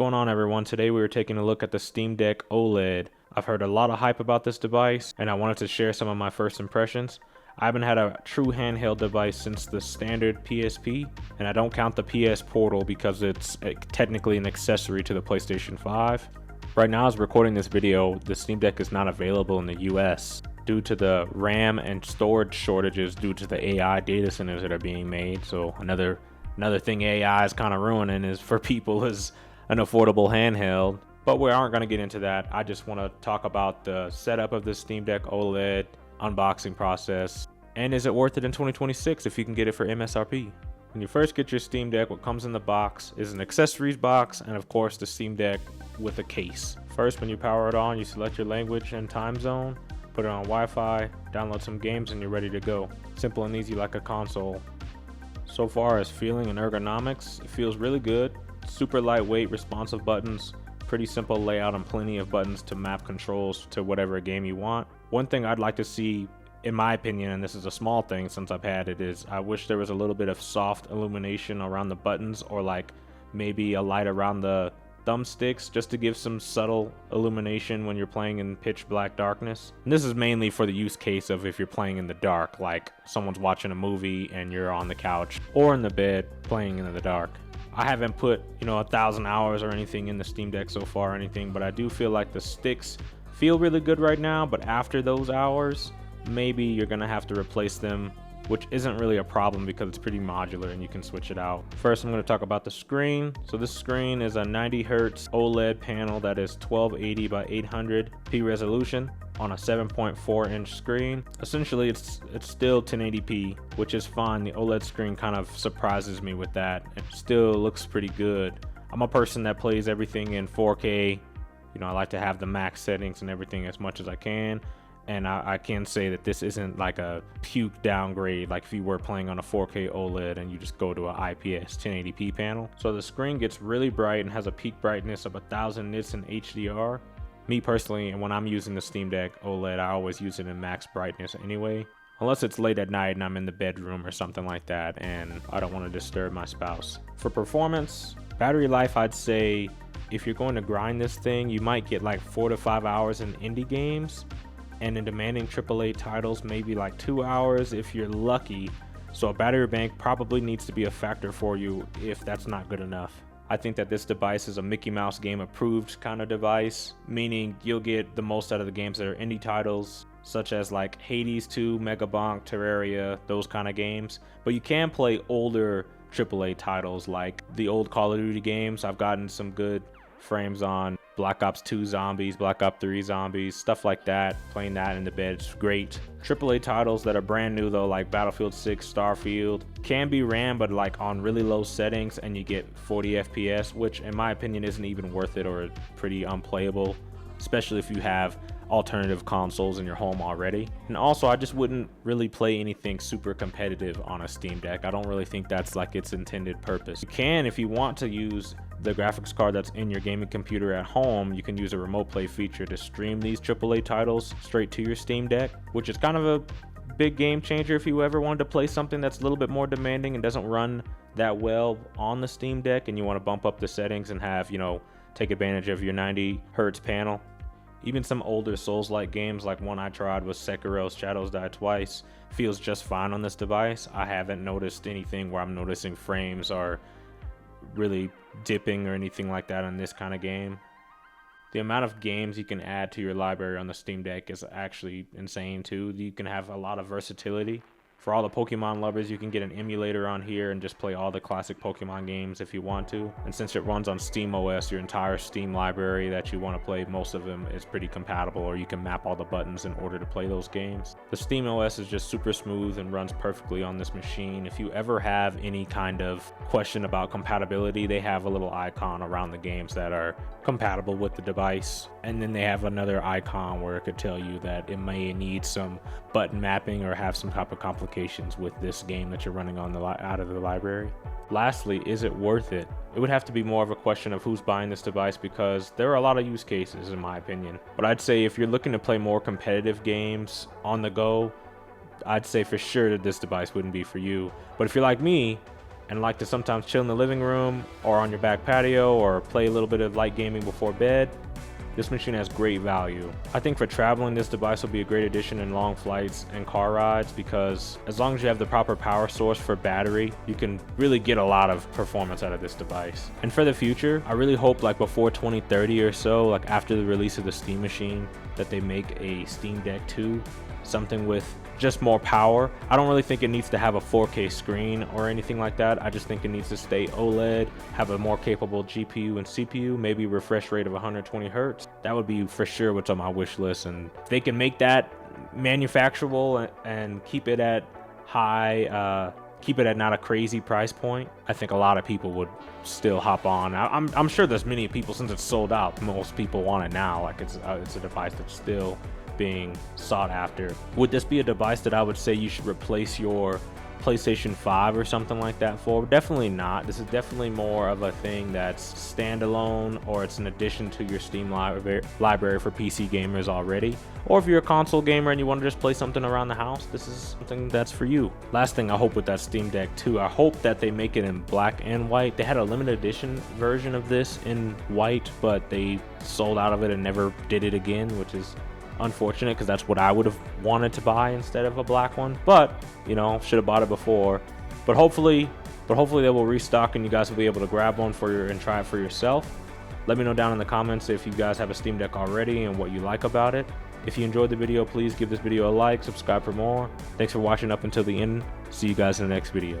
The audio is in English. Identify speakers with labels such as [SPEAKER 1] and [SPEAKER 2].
[SPEAKER 1] going on, everyone? Today we were taking a look at the Steam Deck OLED. I've heard a lot of hype about this device and I wanted to share some of my first impressions. I haven't had a true handheld device since the standard PSP, and I don't count the PS Portal because it's technically an accessory to the PlayStation 5. Right now, as recording this video, the Steam Deck is not available in the US due to the RAM and storage shortages due to the AI data centers that are being made. So another thing AI is kind of ruining is for people is an affordable handheld. But we aren't going to get into that. I just want to talk about the setup of the Steam Deck OLED, unboxing process, and is it worth it in 2026 if you can get it for MSRP. When you first get your Steam Deck, what comes in the box is an accessories box and of course the Steam Deck with a case. First, when you power it on, you select your language and time zone, put it on Wi-Fi, download some games, and you're ready to go. Simple and easy like a console. So far as feeling and ergonomics, it feels really good. Super lightweight, responsive buttons, pretty simple layout, and plenty of buttons to map controls to whatever game you want. One thing I'd like to see, in my opinion, and this is a small thing since I've had it, is I wish there was a little bit of soft illumination around the buttons, or like maybe a light around the thumbsticks just to give some subtle illumination when you're playing in pitch black darkness. And this is mainly for the use case of if you're playing in the dark, like someone's watching a movie and you're on the couch or in the bed playing in the dark. I haven't put 1,000 hours or anything in the Steam Deck so far or anything, but I do feel like the sticks feel really good right now. But after those hours, maybe you're gonna have to replace them, which isn't really a problem because it's pretty modular and you can switch it out. First, I'm going to talk about the screen. So this screen is a 90 Hz OLED panel that is 1280 by 800p resolution on a 7.4 inch screen. Essentially, it's still 1080p, which is fine. The OLED screen kind of surprises me with that. It still looks pretty good. I'm a person that plays everything in 4K. I like to have the max settings and everything as much as I can. And I can say that this isn't like a puke downgrade like if you were playing on a 4K OLED and you just go to an IPS 1080p panel. So the screen gets really bright and has a peak brightness of 1000 nits in HDR. Me personally, and when I'm using the Steam Deck OLED, I always use it in max brightness anyway. Unless it's late at night and I'm in the bedroom or something like that and I don't want to disturb my spouse. For performance, battery life, I'd say if you're going to grind this thing, you might get like 4 to 5 hours in indie games. And in demanding AAA titles, maybe like 2 hours if you're lucky. So a battery bank probably needs to be a factor for you if that's not good enough. I think that this device is a Mickey Mouse game approved kind of device, meaning you'll get the most out of the games that are indie titles, such as like Hades 2, Megabonk, Terraria, those kind of games. But you can play older AAA titles like the old Call of Duty games. I've gotten some good frames on Black Ops 2 Zombies, Black Ops 3 Zombies, stuff like that. Playing that in the bed is great. AAA titles that are brand new though, like Battlefield 6, Starfield, can be ran but like on really low settings and you get 40 FPS, which in my opinion isn't even worth it or pretty unplayable, especially if you have alternative consoles in your home already. And also, I just wouldn't really play anything super competitive on a Steam Deck. I don't really think that's like its intended purpose. You can, if you want to use the graphics card that's in your gaming computer at home, you can use a remote play feature to stream these AAA titles straight to your Steam Deck, which is kind of a big game changer if you ever wanted to play something that's a little bit more demanding and doesn't run that well on the Steam Deck and you want to bump up the settings and have, take advantage of your 90 Hz panel. Even some older Souls-like games, like one I tried was Sekiro Shadows Die Twice, feels just fine on this device. I haven't noticed anything where I'm noticing frames are really dipping or anything like that on this kind of game. The amount of games you can add to your library on the Steam Deck is actually insane too. You can have a lot of versatility. For all the Pokemon lovers, you can get an emulator on here and just play all the classic Pokemon games if you want to. And since it runs on Steam OS, your entire Steam library that you want to play, most of them is pretty compatible, or you can map all the buttons in order to play those games. The Steam OS is just super smooth and runs perfectly on this machine. If you ever have any kind of question about compatibility, they have a little icon around the games that are compatible with the device. And then they have another icon where it could tell you that it may need some button mapping or have some type of complications with this game that you're running on out of the library. Lastly, is it worth it? It would have to be more of a question of who's buying this device because there are a lot of use cases in my opinion. But I'd say if you're looking to play more competitive games on the go, I'd say for sure that this device wouldn't be for you. But if you're like me and like to sometimes chill in the living room or on your back patio or play a little bit of light gaming before bed, this machine has great value. I think for traveling, this device will be a great addition in long flights and car rides, because as long as you have the proper power source for battery, you can really get a lot of performance out of this device. And for the future, I really hope like before 2030 or so, like after the release of the Steam machine, that they make a Steam Deck 2, something with just more power. I don't really think it needs to have a 4K screen or anything like that. I just think it needs to stay OLED, have a more capable GPU and CPU, maybe refresh rate of 120 Hertz. That would be for sure what's on my wish list. And if they can make that manufacturable and keep it at high, keep it at not a crazy price point, I think a lot of people would still hop on. I'm sure there's many people, since it's sold out, most people want it now. Like it's a device that's still being sought after. Would this be a device that I would say you should replace your PlayStation 5 or something like that for? Definitely not. This is definitely more of a thing that's standalone, or it's an addition to your Steam library for PC gamers already. Or if you're a console gamer and you want to just play something around the house, this is something that's for you. Last thing I hope with that Steam Deck 2, I hope that they make it in black and white. They had a limited edition version of this in white, but they sold out of it and never did it again, which is unfortunate, because that's what I would have wanted to buy instead of a black one. But you know, should have bought it before. But hopefully they will restock and you guys will be able to grab one and try it for yourself. Let me know down in the comments if you guys have a Steam Deck already and what you like about it. If you enjoyed the video, please give this video a like, subscribe for more. Thanks for watching up until the end. See you guys in the next video.